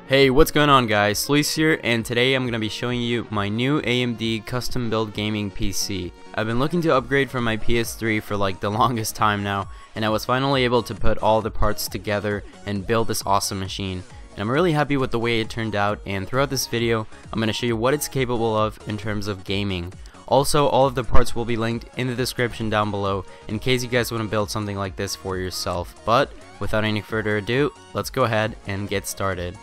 Hey, what's going on guys, Sluice here, and today I'm going to be showing you my new AMD custom build gaming PC. I've been looking to upgrade from my PS3 for like the longest time now, and I was finally able to put all the parts together and build this awesome machine. And I'm really happy with the way it turned out, and throughout this video I'm going to show you what it's capable of in terms of gaming. Also, all of the parts will be linked in the description down below in case you guys want to build something like this for yourself. But without any further ado, let's go ahead and get started.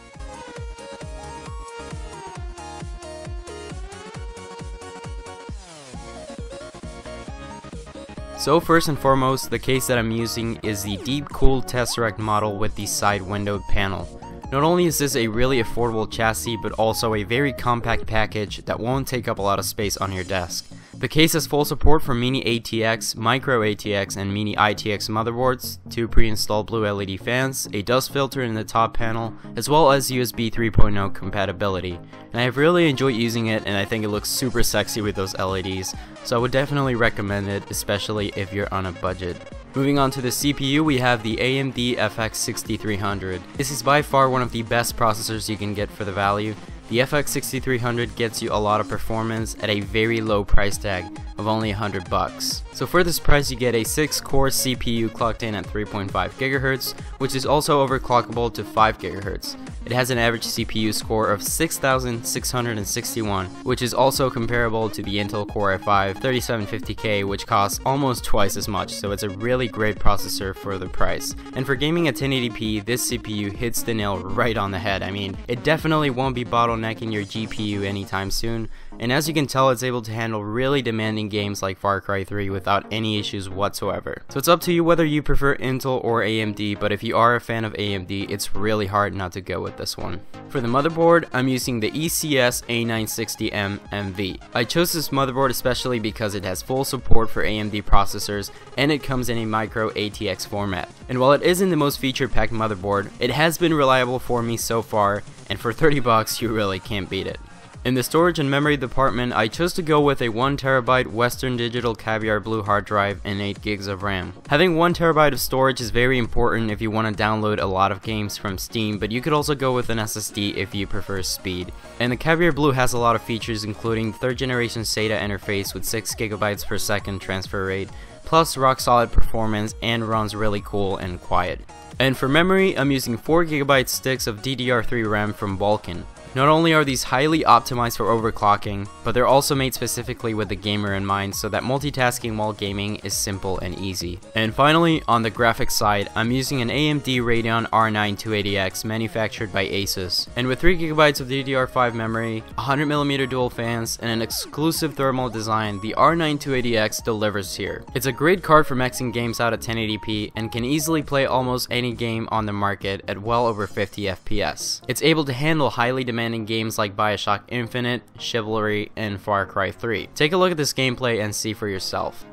So first and foremost, the case that I'm using is the deep cool TESSERACT model with the side windowed panel. Not only is this a really affordable chassis, but also a very compact package that won't take up a lot of space on your desk. The case has full support for Mini ATX, Micro ATX, and Mini ITX motherboards, 2 pre-installed blue LED fans, a dust filter in the top panel, as well as USB 3.0 compatibility. And I have really enjoyed using it, and I think it looks super sexy with those LEDs, so I would definitely recommend it, especially if you're on a budget. Moving on to the CPU, we have the AMD FX 6300. This is by far one of the best processors you can get for the value. The FX 6300 gets you a lot of performance at a very low price tag of only $100. So for this price you get a 6-core CPU clocked in at 3.5 GHz, which is also overclockable to 5 GHz. It has an average CPU score of 6,661, which is also comparable to the Intel Core i5 3750K, which costs almost twice as much, so it's a really great processor for the price. And for gaming at 1080p, this CPU hits the nail right on the head. I mean, it definitely won't be bottlenecking your GPU anytime soon, and as you can tell, it's able to handle really demanding games like Far Cry 3 without any issues whatsoever. So it's up to you whether you prefer Intel or AMD, but if you are a fan of AMD, it's really hard not to go with this one. For the motherboard, I'm using the ECS A960M MV. I chose this motherboard especially because it has full support for AMD processors and it comes in a Micro ATX format. And while it isn't the most feature-packed motherboard, it has been reliable for me so far, and for $30 you really can't beat it. In the storage and memory department, I chose to go with a 1TB Western Digital CAVIAR Blue hard drive and 8 GB of RAM. Having 1TB of storage is very important if you want to download a lot of games from Steam, but you could also go with an SSD if you prefer speed. And the CAVIAR Blue has a lot of features, including 3rd generation SATA interface with 6 GB per second transfer rate, plus rock solid performance, and runs really cool and quiet. And for memory, I'm using 4 GB sticks of DDR3 RAM from Vulkan. Not only are these highly optimized for overclocking, but they're also made specifically with the gamer in mind so that multitasking while gaming is simple and easy. And finally, on the graphics side, I'm using an AMD Radeon R9 280X manufactured by ASUS. And with 3 GB of DDR5 memory, 100mm dual fans, and an exclusive thermal design, the R9 280X delivers here. It's a great card for maxing games out at 1080p and can easily play almost any game on the market at well over 50 FPS. It's able to handle highly demanding games like BioShock Infinite, Chivalry, and Far Cry 3. Take a look at this gameplay and see for yourself.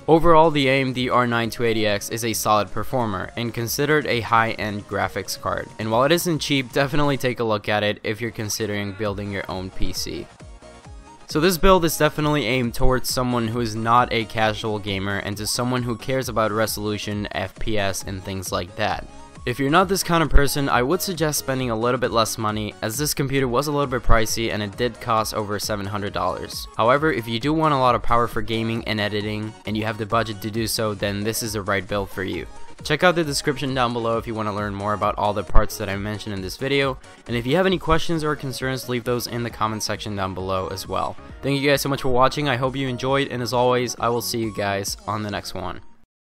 Overall, the AMD R9 280X is a solid performer and considered a high-end graphics card. And while it isn't cheap, definitely take a look at it if you're considering building your own PC. So this build is definitely aimed towards someone who is not a casual gamer and to someone who cares about resolution, FPS, and things like that. If you're not this kind of person, I would suggest spending a little bit less money, as this computer was a little bit pricey and it did cost over $700. However, if you do want a lot of power for gaming and editing, and you have the budget to do so, then this is the right build for you. Check out the description down below if you want to learn more about all the parts that I mentioned in this video, and if you have any questions or concerns, leave those in the comment section down below as well. Thank you guys so much for watching, I hope you enjoyed, and as always, I will see you guys on the next one.